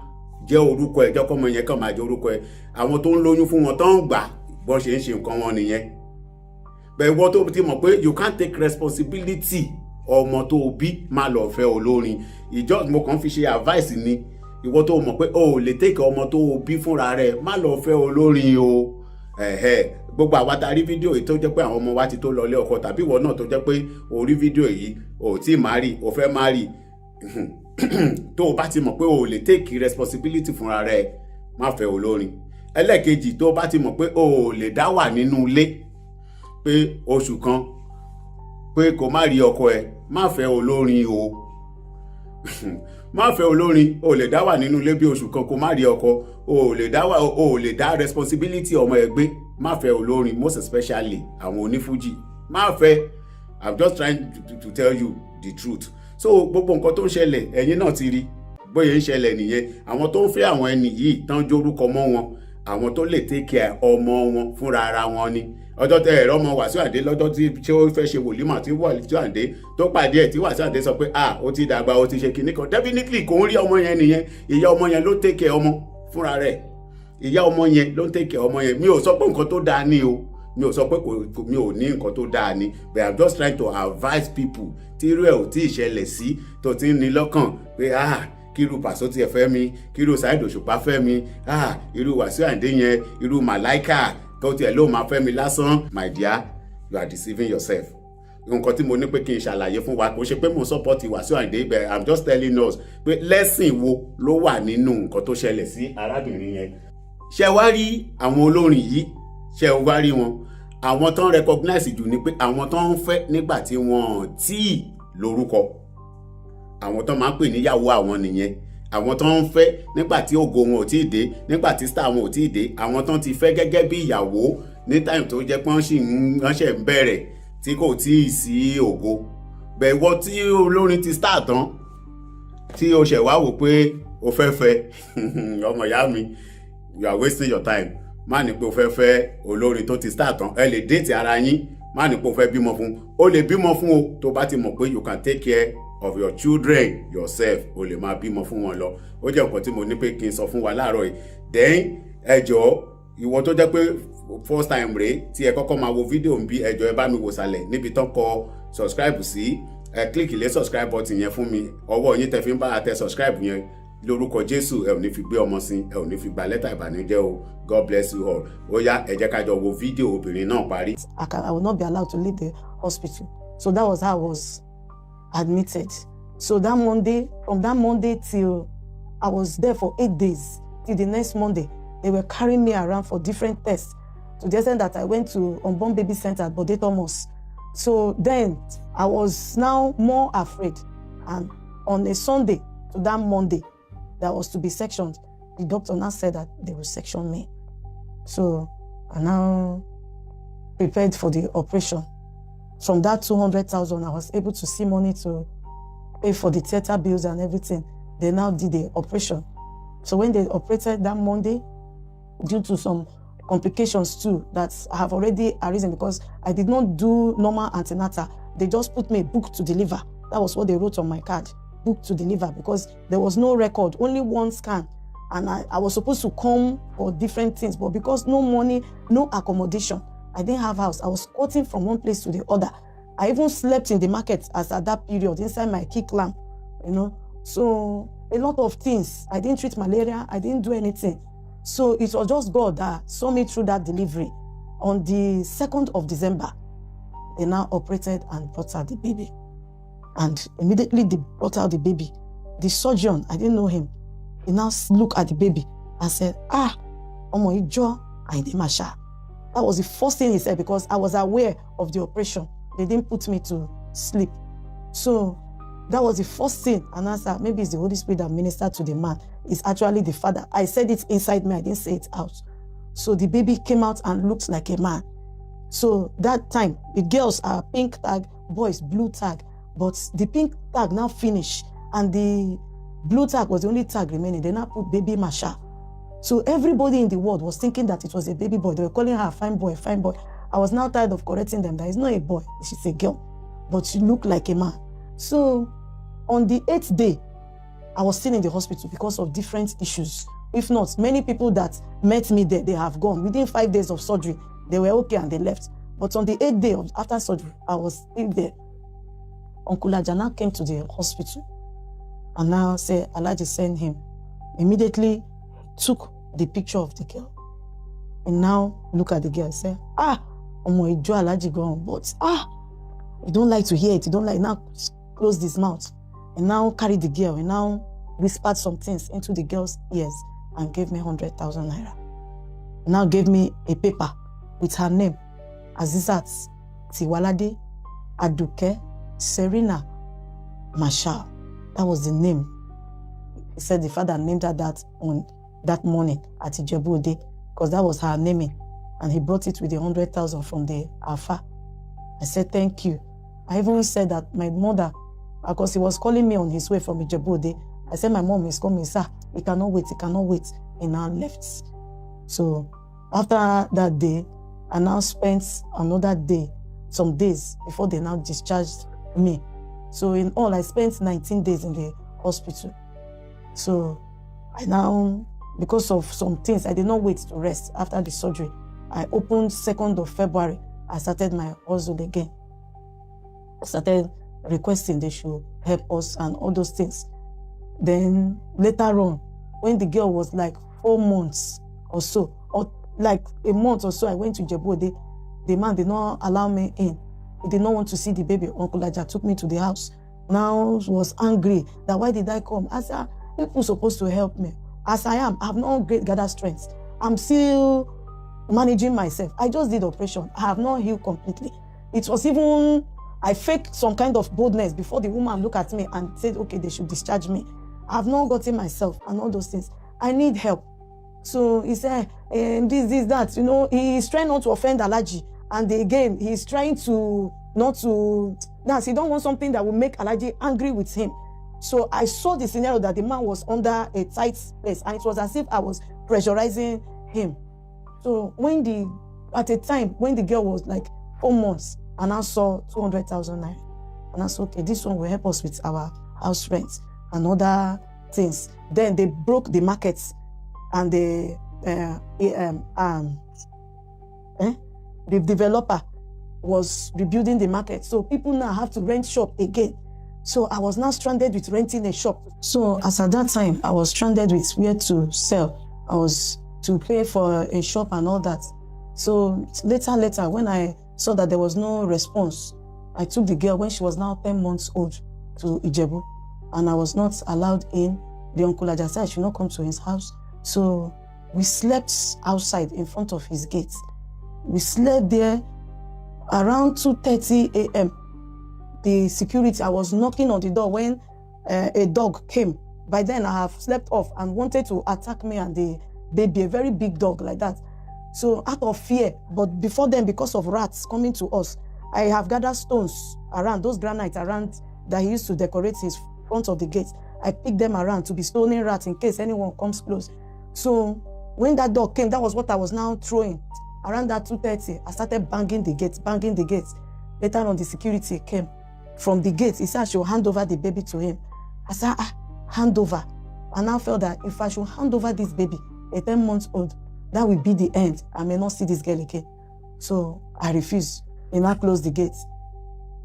jẹ́ orúkọ ẹ, jẹ́ kọ́mọ yẹn kàn máa jẹ́ orúkọ ẹ. Àwọn tó ń lóyún fún wọn tó ń gbà bọ́ ṣe ń ṣe nǹkan wọn nìyẹn. Bẹ́ẹ̀ wọ́n tó ti mọ̀ pé you can't take responsibility ọmọ tó bí, má lọ fẹ́ olórin. Mo kàn fi ṣe advice ni. Ìwọ tó mọ̀ pé o ò lè take ọmọ tó bí fúnra rẹ̀, má lọ fẹ́ olórin o. Gbogbo àwa tá rí fídíò yìí tó jẹ́ pé àwọn ọmọ wa ti tó lọ lé ọkọ, tàbí ìwọ náà tó jẹ́ pé o rí fídíò yìí o tí marry, o fẹ́ marry, tó o bá ti mọ̀ pé o lè take responsibility fúnra rẹ̀, má fẹ́ olórin. Ẹlẹ́kejì, tó o bá ti mọ̀ pé o lè dá wà nínú ilé pé oṣù kan pé kò má rí ọkọ ẹ, má fẹ́ olórin o. Má fẹ́ olórin, o lè dá wà nínú ilé bí oṣù kan kó má rí ọkọ, o lè dá responsibility ọmọ ẹ gbé. Má fẹ́ olórin, most especially àwọn onífújì. Má fẹ́. I'm just trying to tell you the truth. So gbogbo nǹkan tó ń ṣẹlẹ̀ ẹ̀yin náà ti rí bóyá ń ṣẹlẹ̀ nìyẹn. Àwọn tó ń fẹ́ àwọn ẹni yìí tán jórúkọ mọ́ wọn, àwọn tó lè take care ọmọ wọn fúnra ara wọn ni. Ọjọ́ tẹ ẹ̀rọ ọmọ Wasiu Ayinde lọ́jọ́ tí ó fẹ́ ṣe wòlímọ̀ tí Wasiu Ayinde tó pàdé ẹ̀ tí Wasiu Ayinde sọ pé ó ti dàgbà, ó ti ṣe kinní kan. Definitely kò ń rí ọmọ yẹn nìyẹn. Ìyá ọmọ yẹn ló take care ọmọ fúnra rẹ̀. Ìyá ọmọ yẹn ló take care ọmọ yẹn. Mi ò sọ pé nǹkan tó dáa ni o. Mi ò sọ pé mi ò ní nǹkan tó dáa ni. But I'm just trying to advise people tí irú ẹ̀ ò tí ì ṣẹlẹ̀ sí, tó ti ń ní lọ́kàn pé kíru Paso tiẹ̀ fẹ́ mi, kíru Saheed Òṣùpá fẹ́ mi, irú Wasiu Ayinde yẹn, irú Màláíkà tó tiẹ̀ ló máa fẹ́ mi lásán. My dear, you are deceiving yourself. Nǹkan tí mo ní pé kí n ṣàlàyé fún wa kò ṣe pé mo support Wasiu Ayinde, but I'm just telling us pé lesson wo ló wà nínú nǹkan tó ṣẹlẹ̀ sí arábìnrin yẹn. Ṣé wá rí àwọn olórin yìí, ṣé wá rí wọn, àwọn tó ń recognize jù ni pé àwọn tó ń fẹ́ nígbà tí wọ́n tí lórúkọ, àwọn tó máa ń pè níyàwó àwọn nìyẹn. Àwọn tó ń fẹ́ nígbà tí ògo wọn ò tí ì dé, nígbà tí star wọn ò tí ì dé, àwọn tó ti fẹ́ gẹ́gẹ́ bí ìyàwó ní time tó jẹ́ pé wọ́n ṣẹ̀ ń bẹ̀rẹ̀ tí kò tí ì sí ògo. Bẹ̀wọ̀ tí olórin ti star tán tí o ṣẹ̀ wá wò pé o fẹ́ fẹ́ ọmọ ìyá mi, you are wasting your time. Má ní pé o fẹ́ fẹ́ olórin tó ti star tán, ẹ lè date ara yín. Má ní pé o fẹ́ bímọ fún, o lè bímọ fún o tó bá ti mọ̀ pé you can take care of your children yourself, o lè máa bímọ fún wọn lọ. Ó jẹ́ nǹkan tí mo ní pé kí n sọ fún wa láàárọ̀ yìí. Then ẹ jọ̀ọ́, ìwọ tó jẹ́ pé first time rèé tí ẹ kọ́kọ́ máa wo fídíò ń bí, ẹ jọ̀ọ́ ẹ bá mi wò sàlẹ̀ níbi tán kọ subscribe sí, ẹ click lé subscribe button yẹn fún mi. Ọwọ́ yín tẹ fi ń bá tẹ subscribe yẹn, lórúkọ Jésù ẹ ò ní fi gbé ọmọ sí, ẹ ò ní fi gba lẹ́tà ìbànújẹ́ o. God bless you all. Ó yá, ẹ jẹ́ ká jọ wo fídíò obìnrin náà parí.
I will not be allowed to leave the hospital. So that was how I was admitted. So that Monday, from that Monday till I was there for 8 days, till the next Monday, they were carrying me around for different tests, to the extent that I went to Unborn Baby Center at Bode Thomas. So then I was now more afraid. And on a Sunday to that Monday, that was to be sectioned, the doctor now said that they will section me. So I now prepared for the operation. From that 200,000, I was able to see money to pay for the theater bills and everything. They now did the operation. So when they operated that Monday, due to some complications too that have already arisen because I did not do normal antenatal, they just put me book to deliver. That was what they wrote on my card, book to deliver, because there was no record, only one scan. And I was supposed to come for different things, but because no money, no accommodation, I didn't have house. I was squatting from one place to the other. I even slept in the market as at that period inside my kick lamp, you know. So a lot of things. I didn't treat malaria. I didn't do anything. So it was just God that saw me through that delivery. On the 2nd of December, they now operated and brought out the baby. And immediately they brought out the baby. The surgeon, I didn't know him. He now looked at the baby and said, Omo Ijo Ayinde Masha. That was the first thing he said because I was aware of the operation. They didn't put me to sleep. So that was the first thing. And I said, maybe it's the Holy Spirit that ministered to the man. It's actually the father. I said it inside me. I didn't say it out. So the baby came out and looked like a man. So that time, the girls are pink tag, boys blue tag. But the pink tag now finished. And the blue tag was the only tag remaining. They now put baby Masha. So everybody in the world was thinking that it was a baby boy. They were calling her fine boy, fine boy. I was now tired of correcting them that it's not a boy, she's a girl. But she looked like a man. So on the 8th day, I was still in the hospital because of different issues. If not, many people that met me there, they have gone. Within 5 days of surgery, they were okay and they left. But on the 8th day after surgery, I was still there. Uncle Ajana came to the hospital and now said, Alhaji sent him. Immediately took the picture of the girl. And now look at the girl and say, Omo Ijo Alhaji gone, but you don't like to hear it. You don't like, now close his mouth. And now carry the girl and now whispered some things into the girl's ears and gave me 100,000 naira. Now gave me a paper with her name, Azizat Tiwalade Aduke Serena Marshall. That was the name. He said the father named her that on that morning at Ijebu-Ode because that was her naming. And he brought it with the 100,000 from the Alpha. I said, thank you. I even said that my mother, because he was calling me on his way from Ijebu-Ode, I said, my mom is coming, sir. He cannot wait, he cannot wait. He now left. So after that day, I now spent another day, some days before they now discharged me. So in all, I spent 19 days in the hospital. So I now, because of some things, I did not wait to rest after the surgery. I opened 2nd of February. I started my hustle again. I started requesting they should help us and all those things. Then later on, when the girl was like 4 months or so, or like a month or so, I went to Ijebu-Ode. The man did not allow me in. He did not want to see the baby. Uncle Aja took me to the house. Now he was angry that why did I come? I said, people supposed to help me. As I am, I have not gathered strength. I'm still managing myself. I just did operation. I have not healed completely. It was even, I faked some kind of boldness before the woman looked at me and said, okay, they should discharge me. I have not gotten myself and all those things. I need help. So he said, this, that, you know, he's trying not to offend Alhaji. And again, he's trying to not to, he don't want something that will make Alhaji angry with him. So I saw the scenario that the man was under a tight place and it was as if I was pressurizing him. So at a time when the girl was like 4 months and I saw 200,000 naira, and I said, okay, this one will help us with our house rent and other things. Then they broke the markets and the developer was rebuilding the market. So people now have to rent shop again. So I was now stranded with renting a shop. So as at that time, I was stranded with where to sell. I was to pay for a shop and all that. So later, when I saw that there was no response, I took the girl when she was now 10 months old to Ijebu, and I was not allowed in. The uncle Aja said I should not come to his house. So we slept outside in front of his gate. We slept there around 2:30 a.m. The security, I was knocking on the door when a dog came. By then I have slept off and wanted to attack me and the baby, a very big dog like that. So out of fear, but before then, because of rats coming to us, I have gathered stones around, those granites around that he used to decorate his front of the gate. I pick them around to be stoning rats in case anyone comes close. So when that dog came, that was what I was now throwing. Around that 2:30, I started banging the gates. Later on, the security came from the gate. He said I should hand over the baby to him. I said, hand over. I now felt that if I should hand over this baby, a 10-month-old, that will be the end. I may not see this girl again. So I refused. He now closed the gate.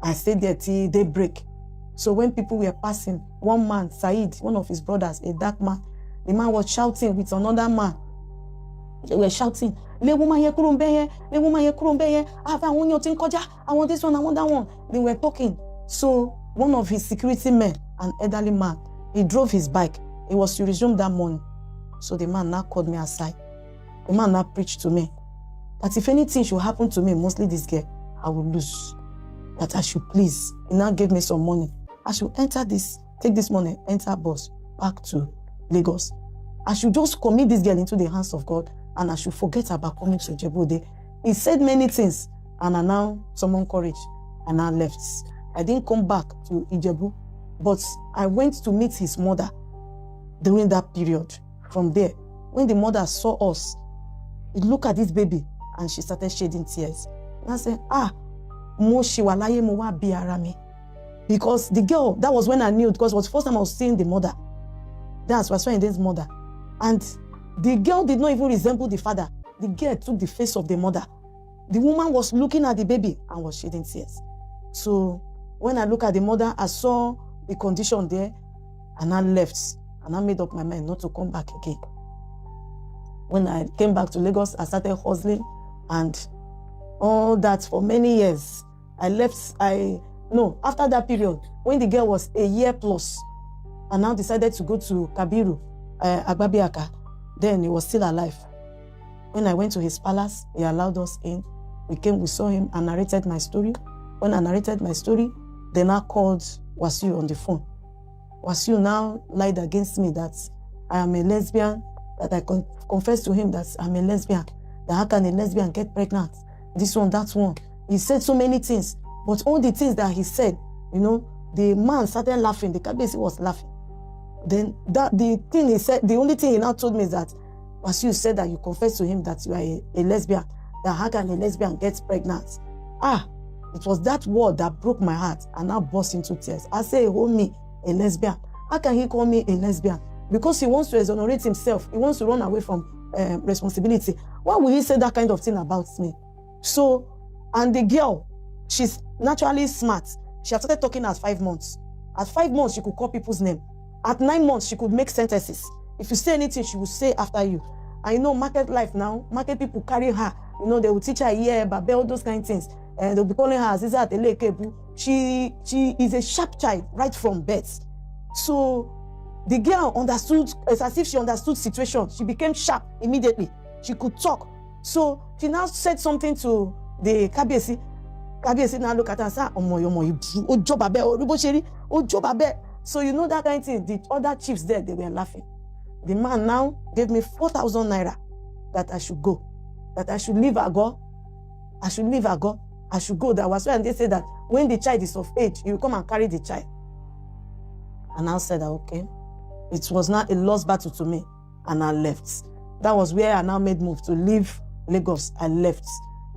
I stayed there till daybreak. So when people were passing, one man, Said, one of his brothers, a dark man, the man was shouting with another man. They were shouting, "Le woman here kurumbeye, le woman here kurumbeye. I want your thing koja. I want this one, I want that one." They were talking. So one of his security men, an elderly man, he drove his bike. He was to resume that morning. So the man now called me aside. The man now preached to me that if anything should happen to me, mostly this girl, I will lose. That I should please. He now gave me some money. I should take this money, enter bus back to Lagos. I should just commit this girl into the hands of God, and I should forget about coming to Ijebu. He said many things, and I now summoned courage, and I left. I didn't come back to Ijebu, but I went to meet his mother during that period. From there, when the mother saw us, he looked at this baby, and she started shedding tears. And I said, mo shiwalaye mo wa bi ara mi. Because the girl, that was when I knew, because it was the first time I was seeing the mother. That's Wasiu Ayinde's mother. And the girl did not even resemble the father. The girl took the face of the mother. The woman was looking at the baby and was shedding tears. So when I look at the mother, I saw the condition there, and I left. And I made up my mind not to come back again. When I came back to Lagos, I started hustling and all that for many years. After that period, when the girl was a year plus, I now decided to go to Kabiru, Agbabiaka. Then he was still alive. When I went to his palace, he allowed us in. We saw him, and narrated my story. When I narrated my story, they now called Wasiu on the phone. Wasiu now lied against me that I am a lesbian, that I confessed to him that I'm a lesbian, that how can a lesbian get pregnant? This one, that one. He said so many things, but all the things that he said, the man started laughing. The Kabiyesi was laughing. Then the only thing he now told me is that Wasiu said that you confessed to him that you are a lesbian, that how can a lesbian get pregnant? It was that word that broke my heart, and I burst into tears. I say, hold me, a lesbian. How can he call me a lesbian? Because he wants to exonerate himself. He wants to run away from responsibility. Why would he say that kind of thing about me? So, and the girl, she's naturally smart. She had started talking at 5 months. At 5 months, she could call people's name. At 9 months, she could make sentences. If you say anything, she will say after you. And market life now, market people carry her. They will teach her babe, all those kind of things. And they'll be calling her Azizat Elekebu. She is a sharp child right from birth. So the girl understood, it's as if she understood situation. She became sharp immediately. She could talk. So she now said something to the Kabiyesi. Kabiyesi now look at her and say, So that kind of thing. The other chiefs there, they were laughing. The man now gave me 4,000 naira that I should go. That I should leave Ago. I should leave Ago. I should go. That was when they said that when the child is of age, you will come and carry the child. And I said, okay. It was not a lost battle to me. And I left. That was where I now made move to leave Lagos. I left.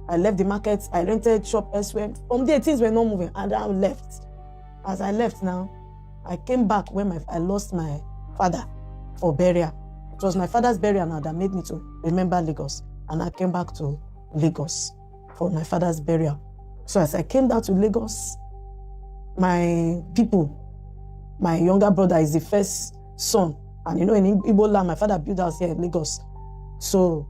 I left the market. I rented shop elsewhere. From there, things were not moving. And I left. As I left now, I came back when I lost my father for burial. It was my father's burial now that made me to remember Lagos. And I came back to Lagos for my father's burial. So as I came down to Lagos, my people, my younger brother is the first son. And in Igbo land, my father built house here in Lagos. So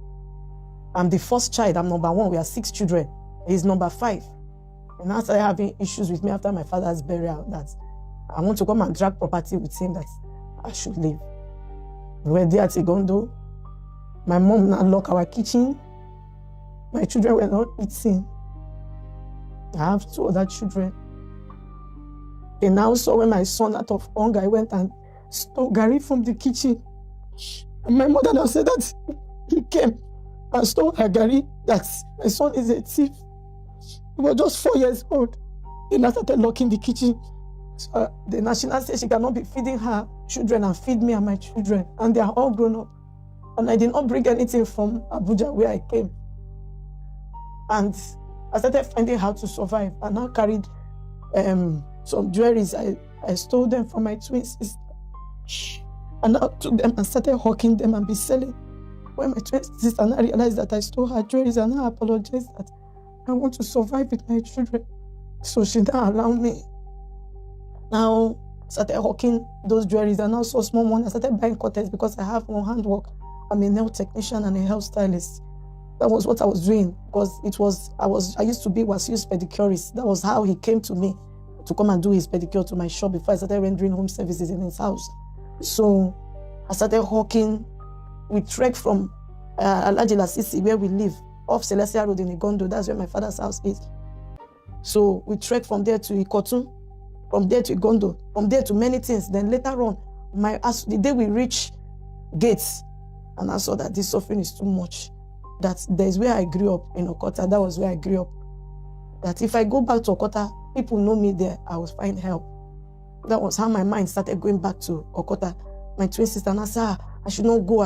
I'm the first child. I'm number 1. We are 6 children. He's number 5. And I started having issues with me after my father's burial that I want to come and drag property with him that I should leave. We were there at Igondo. My mom now locked our kitchen. My children were not eating. I have 2 other children. They now saw when my son, out of hunger, went and stole Gary from the kitchen. And my mother now said that he came and stole her Gary, that my son is a thief. He was just 4 years old. They now started locking the kitchen. So the national said she cannot be feeding her children and feed me and my children. And they are all grown up. And I did not bring anything from Abuja where I came. And I started finding how to survive. I now carried some jewelries. I stole them from my twin sister. And I took them and started hawking them and be selling. When my twin sister now realized that I stole her jewelries, and I apologized that I want to survive with my children. So she now allowed me. Now started hawking those jewelries, and also small money. I started buying cutters because I have more handwork. I'm a nail technician and a hairstylist. That was what I was doing, because I used to be Wasiu's pedicurist. That was how he came to me to come and do his pedicure to my shop before I started rendering home services in his house. So I started hawking. We trekked from Alhaji Lasisi, where we live, off Celestial Road in Igondo. That's where my father's house is. So we trekked from there to Ikotun, from there to Igondo, from there to many things. Then later on, the day we reached Gates, and I saw that this suffering is too much. That there's where I grew up in Okota. That was where I grew up. That if I go back to Okota, people know me there, I will find help. That was how my mind started going back to Okota. My twin sister, and I said, I should not go.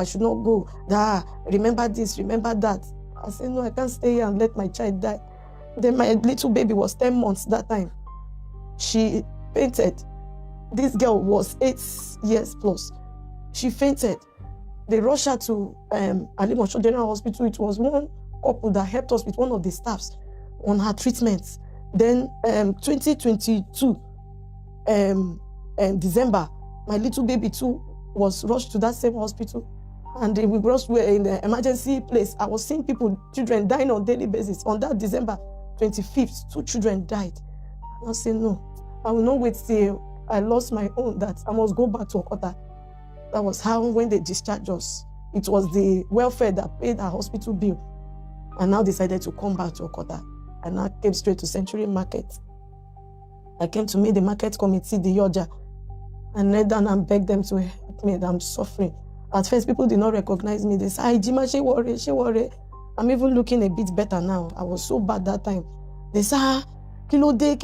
Remember this, remember that. I said, no, I can't stay here and let my child die. Then my little baby was 10 months that time. She fainted. This girl was 8 years plus. She fainted. They rushed her to Alimosho General Hospital. It was one couple that helped us with one of the staffs on her treatment. Then 2022, December, my little baby too was rushed to that same hospital. And we were in the emergency place. I was seeing children dying on a daily basis. On that December 25th, 2 children died. I said, no, I will not wait till I lost my own, that I must go back to Okota. That was how, when they discharged us, it was the welfare that paid our hospital bill. I now decided to come back to Okota. And I came straight to Century Market. I came to meet the market committee, the Yoja, and knelt down and begged them to help me. I'm suffering. At first, people did not recognize me. They said, Jima, she worry. I'm even looking a bit better now. I was so bad that time. They said, kilo day.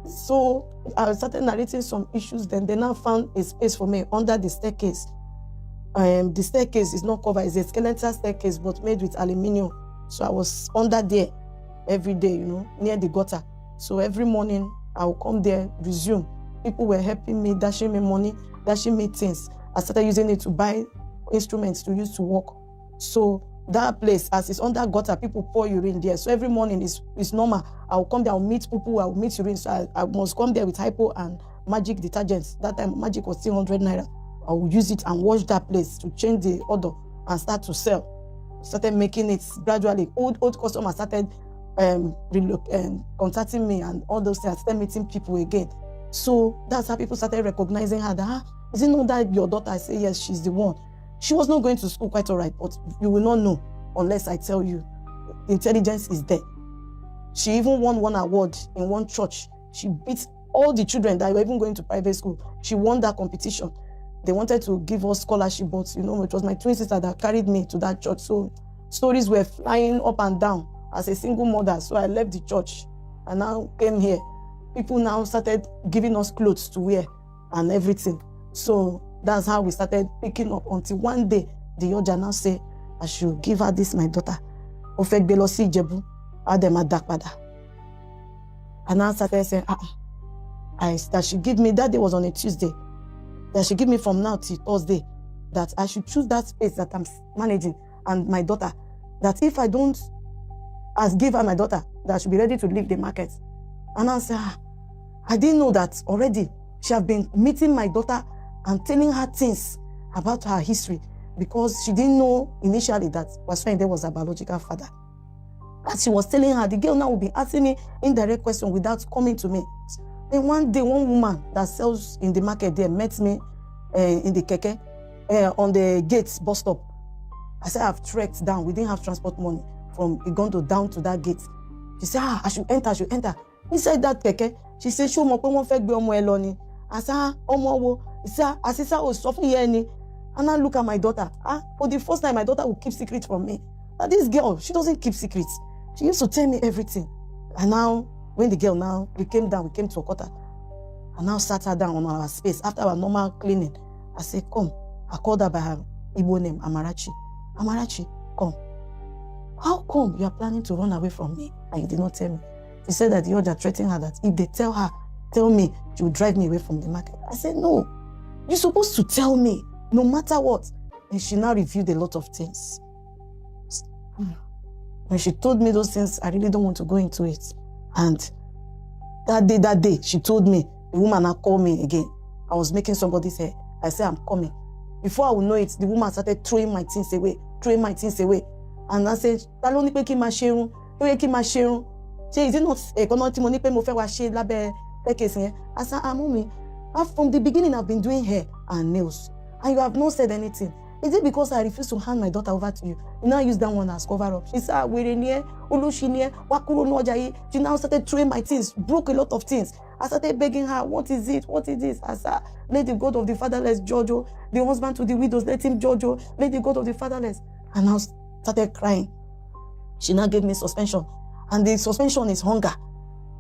So I started narrating some issues. Then they now found a space for me under the staircase. The staircase is not covered. It's a skeletal staircase, but made with aluminium. So I was under there every day, near the gutter. So every morning, I would come there, resume. People were helping me, dashing me money, dashing me things. I started using it to buy instruments to use to work. So that place, as it's under gutter, people pour urine there. So every morning is normal. I will come there, I'll meet people, I'll meet urine. So I must come there with hypo and magic detergents. That time, magic was still 100 naira. I will use it and wash that place to change the odor and start to sell. Started making it gradually. Old customers started contacting me and all those things. I started meeting people again. So that's how people started recognizing her. That, is it not that your daughter? I say, yes, she's the one. She was not going to school, quite all right, but you will not know unless I tell you. The intelligence is there. She even won one award in one church. She beat all the children that were even going to private school. She won that competition. They wanted to give us scholarship, but it was my twin sister that carried me to that church. So stories were flying up and down as a single mother. So I left the church and now came here. People now started giving us clothes to wear and everything. So that's how we started picking up, until one day the Yoja now say, I should give her this, my daughter. Ofek Belosi Jebu, Adema Dakpada. And I started saying, that she give me, that day was on a Tuesday, that she give me from now till Thursday, that I should choose that space that I'm managing and my daughter, that if I don't give her my daughter, that I should be ready to leave the market. And I said, I didn't know that already. She have been meeting my daughter and telling her things about her history, because she didn't know initially that Ayinde was her biological father. As she was telling her, the girl now will be asking me indirect questions without coming to me. Then one day, one woman that sells in the market there met me in the keke on the gate bus stop. I said, I've trekked down. We didn't have transport money from Igondo down to that gate. She said, I should enter. Inside that keke, she said, show me one fake omo eloni. I said, omo wo. He said, Asisa was suffering here. And I look at my daughter. For the first time, my daughter will keep secret from me. Now this girl, she doesn't keep secrets. She used to tell me everything. And now, when the girl we came to Okota. I now sat her down on our space after our normal cleaning. I said, come. I called her by her Igbo name, Amarachi. Amarachi, come. How come you are planning to run away from me and you did not tell me? She said that the other threatened her that if they tell me, she will drive me away from the market. I said, no, you're supposed to tell me, no matter what. And she now revealed a lot of things. When she told me those things, I really don't want to go into it. And that day, she told me, the woman now called me again. I was making somebody's hair. I said, I'm coming. Before I would know it, the woman started throwing my things away. And I said, is it not I said, mommy, from the beginning I've been doing hair and nails, and you have not said anything. Is it because I refuse to hand my daughter over to you? You now use that one as cover up. She said, she now started throwing my things, broke a lot of things. I started begging her, what is it? What is this? I said, let the God of the fatherless judge you. The husband to the widows, let him judge you. Let the God of the fatherless. And I started crying. She now gave me suspension. And the suspension is hunger.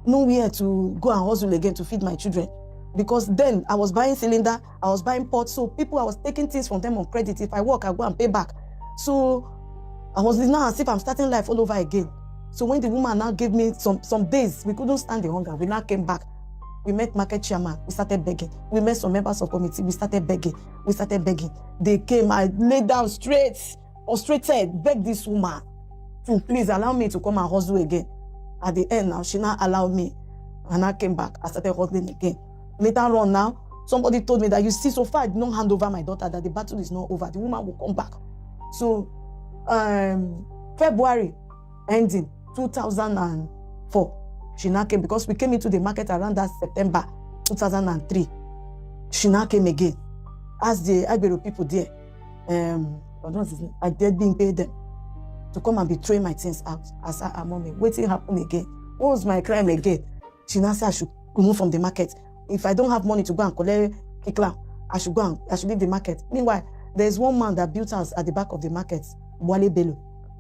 Nowhere to go and hustle again to feed my children. Because then I was buying cylinder, I was buying pots, so people, I was taking things from them on credit. If I work, I go and pay back. So I was now as if I'm starting life all over again. So when the woman now gave me some days, we couldn't stand the hunger. We now came back. We met market chairman, we started begging. We met some members of committee, we started begging. They came, I laid down frustrated, begged this woman to please allow me to come and hustle again. At the end now, she now allowed me. And I came back, I started hustling again. Later on now, somebody told me that, you see, so far I did not hand over my daughter, that the battle is not over. The woman will come back. So, February ending 2004, she now came, because we came into the market around that September 2003. She now came again. As the Arabirin people there, I didn't pay them to come and betray my things out. I said, mommy, waiting happen again. What was my crime again? She now said I should remove from the market. If I don't have money to go and collect kikla, I should leave the market. Meanwhile, there's one man that built us at the back of the market, Wale Bello.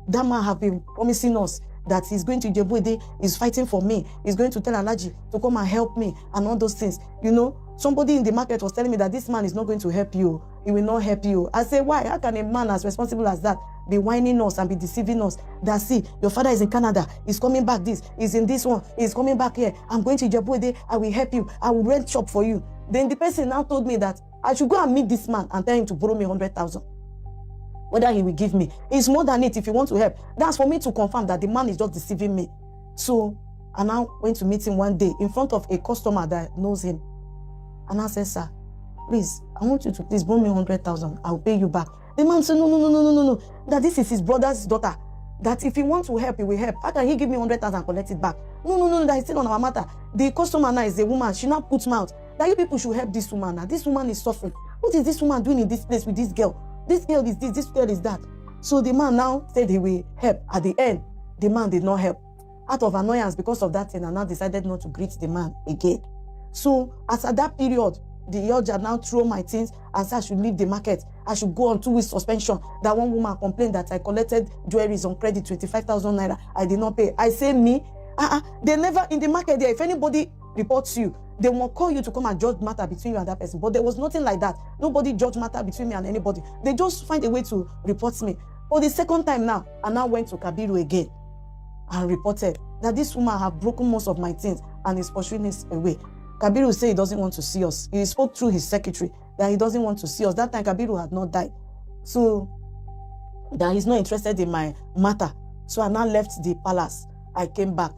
That man have been promising us that he's going to Ijebu, he's fighting for me. He's going to tell Alaji to come and help me and all those things. You know, somebody in the market was telling me that this man is not going to help you. He will not help you. I say, why? How can a man as responsible as that be whining us and be deceiving us? That, see, your father is in Canada. He's coming back this. He's in this one. He's coming back here. I'm going to Ijebu. I will help you. I will rent shop for you. Then the person now told me that I should go and meet this man and tell him to borrow me 100,000. Whether he will give me. It's more than it if you want to help. That's for me to confirm that the man is just deceiving me. So I now went to meet him one day in front of a customer that knows him. And I said, sir, please, I want you to please borrow me 100,000. I'll pay you back. The man said, no. That this is his brother's daughter. That if he wants to help, he will help. How can he give me 100,000 and collect it back? No, that is still on our matter. The customer now is a woman. She now puts mouth that you people should help this woman. Now this woman is suffering. What is this woman doing in this place with this girl? This girl is this girl is that. So the man now said he will help. At the end, the man did not help. Out of annoyance because of that thing, I now decided not to greet the man again. So as at that period, the judge had now thrown my things and said I should leave the market. I should go on 2 weeks suspension. That one woman complained that I collected jewelries on credit, 25,000 naira. I did not pay. I say me, they never in the market there. If anybody reports you, they will call you to come and judge matter between you and that person. But there was nothing like that. Nobody judged matter between me and anybody. They just find a way to report me. For the second time now, I now went to Kabiru again and reported that this woman have broken most of my things and is pursuing us away. Kabiru said he doesn't want to see us. He spoke through his secretary that he doesn't want to see us. That time Kabiru had not died. So that he's not interested in my matter. So I now left the palace. I came back.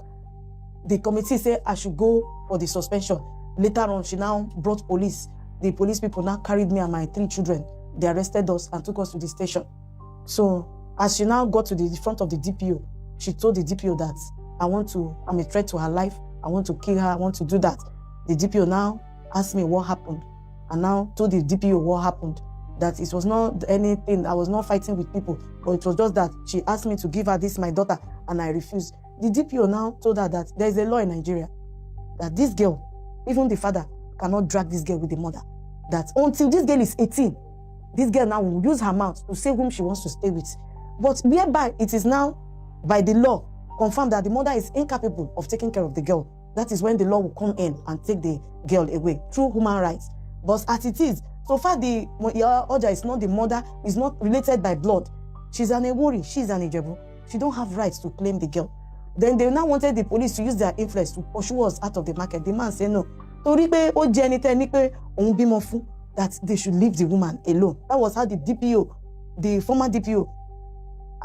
The committee said I should go for the suspension. Later on, she now brought police. The police people now carried me and my 3 children. They arrested us and took us to the station. So as she now got to the front of the DPO, she told the DPO that I'm a threat to her life. I want to kill her. I want to do that. The DPO now asked me what happened. And now told the DPO what happened. That it was not anything. I was not fighting with people. But it was just that she asked me to give her this, my daughter, and I refused. The DPO now told her that there is a law in Nigeria that this girl, even the father, cannot drag this girl with the mother. That until this girl is 18, this girl now will use her mouth to say whom she wants to stay with. But whereby it is now, by the law, confirm that the mother is incapable of taking care of the girl, that is when the law will come in and take the girl away through human rights. But as it is, so far the Oja is not the mother, is not related by blood. She's an Ewori, she's an Ijebu. She don't have rights to claim the girl. Then they now wanted the police to use their influence to pursue us out of the market. The man said no. That they should leave the woman alone. That was how the DPO, the former DPO,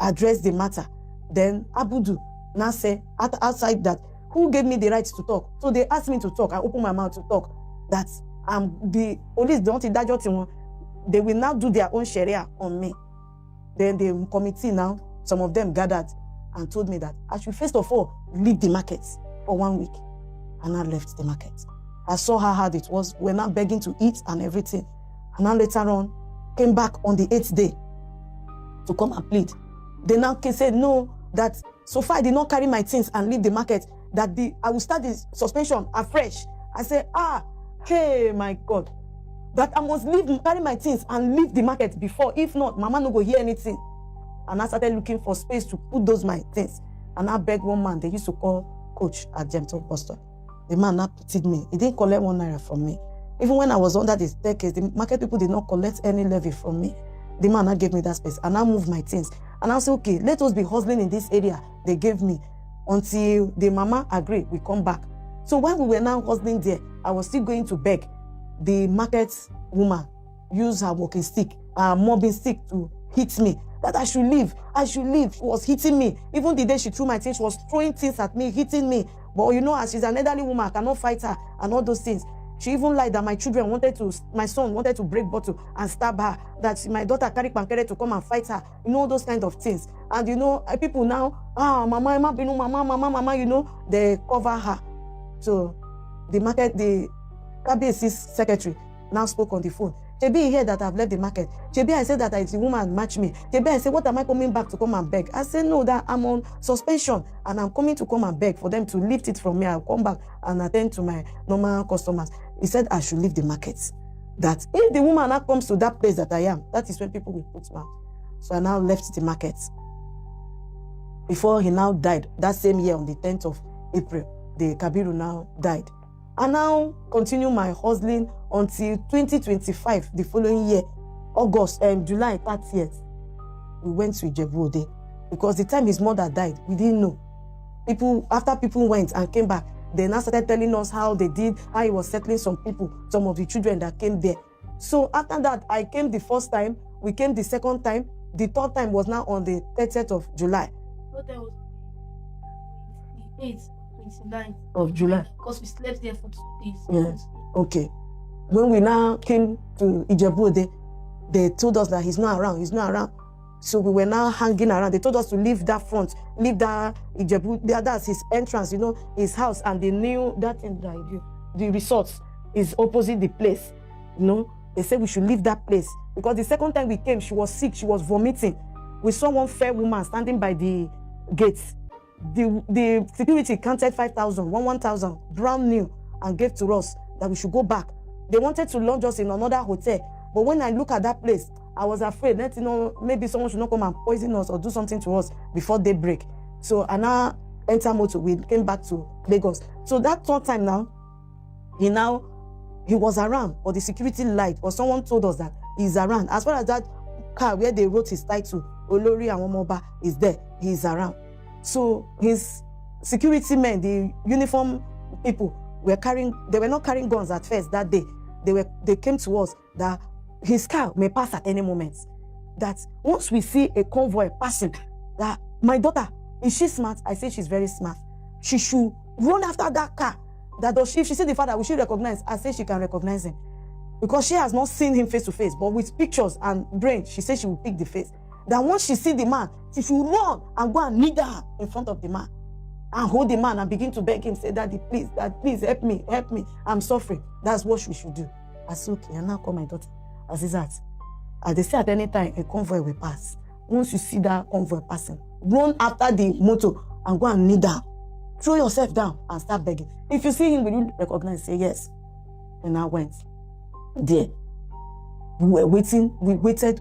addressed the matter. Then Abudu now said outside that, who gave me the right to talk? So they asked me to talk. I opened my mouth to talk. That the police don't they will now do their own sharia on me. Then the committee now, some of them gathered and told me that I should first of all leave the market for 1 week. And I left the market. I saw how hard it was. We're now begging to eat and everything. And then later on, came back on the 8th day to come and plead. They now said no, that so far I did not carry my things and leave the market, that I will start the suspension afresh. I said, hey, my God, that I must carry my things and leave the market before. If not, Mama no go hear anything. And I started looking for space to put my things. And I begged one man, they used to call Coach at Gentle Boston. The man now pitied me. He didn't collect 1 naira from me. Even when I was under the staircase, the market people did not collect any levy from me. The man now gave me that space and I moved my things. And I said, okay, let us be hustling in this area they gave me until the mama agreed, we come back. So when we were now hustling there, I was still going to beg. The market woman used her walking stick, her mobbing stick to hit me. That I should leave. She was hitting me. Even the day she threw my things, she was throwing things at me, hitting me. But you know, as she's an elderly woman, I cannot fight her and all those things. She even lied that my son wanted to break bottle and stab her, that my daughter carried pankere to come and fight her, you know, those kind of things. And you know, people now, mama, you know, they cover her. So the KBC's secretary now spoke on the phone. Chebi heard that I've left the market. Chebi, I said that it's the woman match me. Chebi, I said, what am I coming back to come and beg? I said, no, that I'm on suspension and I'm coming to come and beg for them to lift it from me. I'll come back and attend to my normal customers. He said I should leave the market. That if the woman now comes to that place that I am, that is when people will put mouth. So I now left the market. Before he now died, that same year on the 10th of April, the Kabiru now died. I now continue my hustling until 2025, the following year, July 30th. We went to Ijebu-Ode because the time his mother died, we didn't know. After people went and came back, they now started telling us how they did, how he was settling some of the children that came there. So after that, I came the first time, we came the second time, the third time was now on the 30th of July.
What time was the 8th? 29th
of July.
Because we slept there for 2 days.
Yes. Okay. When we now came to Ijebu-Ode, they told us that he's not around. So we were now hanging around. They told us to leave that front, leave that Ijebu. That's his entrance, you know, his house, and they knew that thing that I do. The resort is opposite the place. You know, they said we should leave that place because the second time we came, she was sick, she was vomiting. We saw one fair woman standing by the gates. The security counted 5,000, 1,000, brand new, and gave to us that we should go back. They wanted to launch us in another hotel, but when I look at that place, I was afraid that, you know, maybe someone should not come and poison us or do something to us before daybreak. So I now enter motor. We came back to Lagos. So that third time now, he was around, but the security lied, or someone told us that he's around. As far as that car where they wrote his title, Olori Awomoba, is there, he's around. So his security men, the uniform people, they were not carrying guns at first that day. They came to us that his car may pass at any moment. That once we see a convoy passing, that my daughter, is she smart? I say she's very smart. She should run after that car. That if she see the father, we should recognize. I say she can recognize him. Because she has not seen him face to face, but with pictures and brain, she says she will pick the face. That once she see the man, she should run and go and kneel down in front of the man and hold the man and begin to beg him, say, Daddy, please help me, I'm suffering. That's what we should do. I said, okay, and now call my daughter, Azizat. As they say at any time, a convoy will pass. Once you see that convoy passing, run after the motor and go and kneel down. Throw yourself down and start begging. If you see him, will you recognize? Say yes. And I went there. We were waiting, we waited.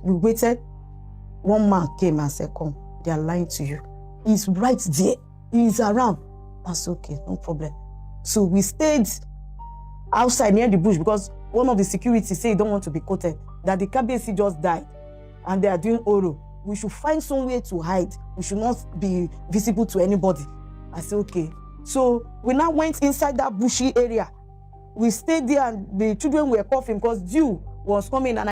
One man came and said, come, they are lying to you. He's right there. He's around. That's okay, no problem. So we stayed outside near the bush because one of the security say he don't want to be quoted, that the KBC just died and they are doing Oro. We should find somewhere to hide. We should not be visible to anybody. I said, okay. So we now went inside that bushy area. We stayed there and the children were coughing because dew was coming and